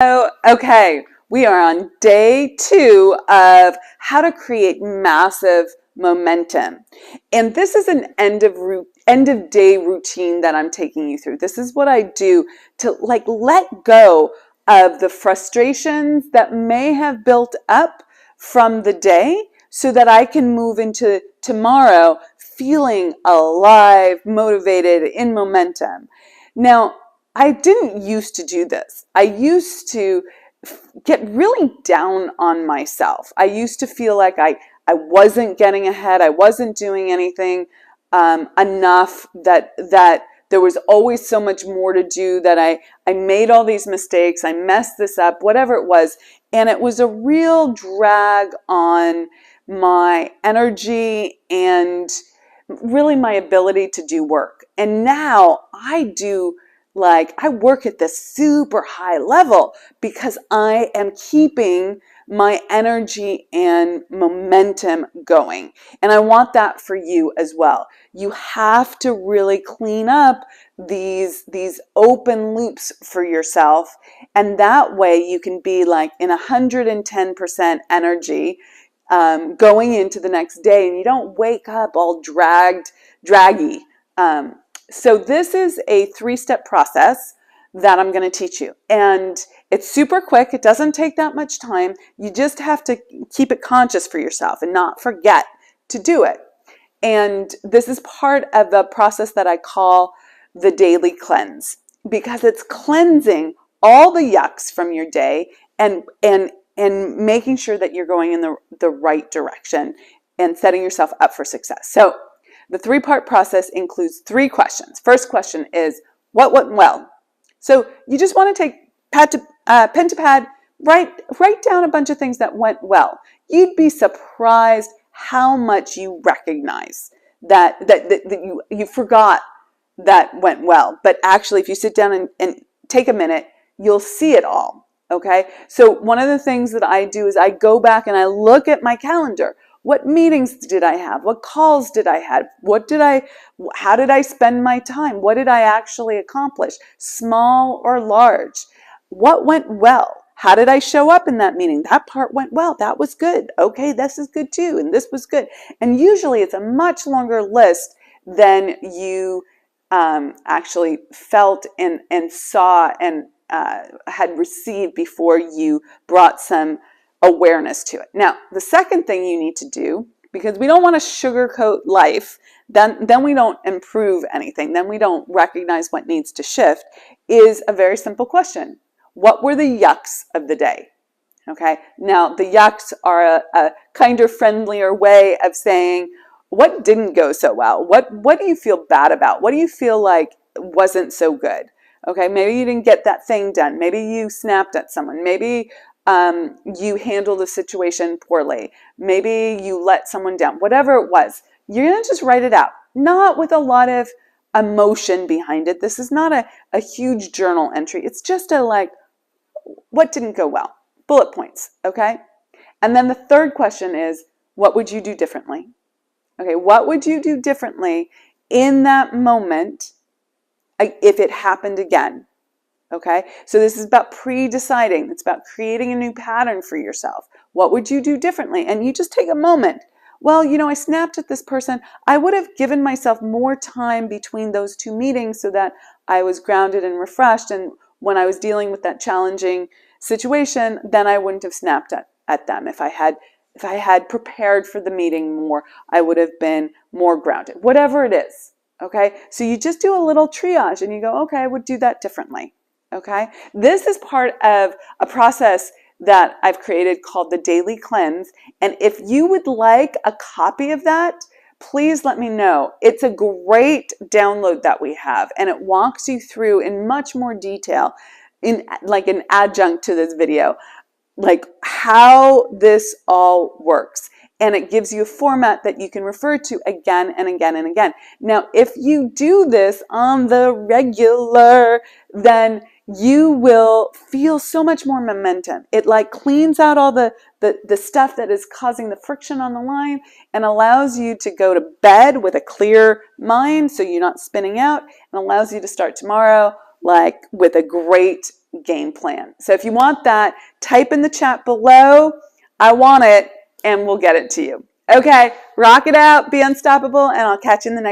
Oh, okay, we are on day 2 of how to create massive momentum. And this is an end of day routine that I'm taking you through. This is what I do to let go of the frustrations that may have built up from the day so that I can move into tomorrow feeling alive, motivated, in momentum. Now, I didn't used to do this. I used to get really down on myself. I used to feel like I wasn't getting ahead. I wasn't doing anything enough, that there was always so much more to do, that I made all these mistakes. I messed this up, whatever it was. And it was a real drag on my energy and really my ability to do work. And now I work at this super high level because I am keeping my energy and momentum going. And I want that for you as well. You have to really clean up these open loops for yourself. And that way you can be like in 110% energy going into the next day, and you don't wake up all draggy. So this is a 3-step process that I'm going to teach you. And it's super quick. It doesn't take that much time. You just have to keep it conscious for yourself and not forget to do it. And this is part of the process that I call the daily cleanse, because it's cleansing all the yucks from your day and making sure that you're going in the right direction and setting yourself up for success. So the 3-part process includes 3 questions. First question is, what went well? So you just want to take pen to pad, write down a bunch of things that went well. You'd be surprised how much you recognize that you forgot that went well. But actually, if you sit down and take a minute, you'll see it all. Okay? So one of the things that I do is I go back and I look at my calendar. What meetings did I have? What calls did I have? How did I spend my time? What did I actually accomplish? Small or large? What went well? How did I show up in that meeting? That part went well. That was good. Okay, this is good too. And this was good. And usually it's a much longer list than you actually felt and saw and had received before you brought some awareness to it. Now, the second thing you need to do, because we don't want to sugarcoat life, then we don't improve anything, then we don't recognize what needs to shift, is a very simple question. What were the yucks of the day? Okay, now the yucks are a kinder, friendlier way of saying what didn't go so well. What do you feel bad about? What do you feel like wasn't so good? Okay, maybe you didn't get that thing done. Maybe you snapped at someone. Maybe you handled the situation poorly. Maybe you let someone down. Whatever it was, you're going to just write it out. Not with a lot of emotion behind it. This is not a huge journal entry. It's just what didn't go well? Bullet points, okay? And then the third question is, what would you do differently? Okay, what would you do differently in that moment if it happened again? Okay, so this is about pre-deciding. It's about creating a new pattern for yourself. What would you do differently? And you just take a moment. Well, I snapped at this person. I would have given myself more time between those 2 meetings so that I was grounded and refreshed. And when I was dealing with that challenging situation, then I wouldn't have snapped at them. If I had prepared for the meeting more, I would have been more grounded. Whatever it is. Okay, so you just do a little triage and you go, okay, I would do that differently. Okay, this is part of a process that I've created called the Daily Cleanse. And if you would like a copy of that, please let me know. It's a great download that we have, and it walks you through in much more detail, in like an adjunct to this video, like how this all works. And it gives you a format that you can refer to again and again and again. Now, if you do this on the regular, then you will feel so much more momentum. It cleans out all the stuff that is causing the friction on the line and allows you to go to bed with a clear mind so you're not spinning out, and allows you to start tomorrow with a great game plan. So if you want that, type in the chat below, I want it, and we'll get it to you. Okay, rock it out, be unstoppable, and I'll catch you in the next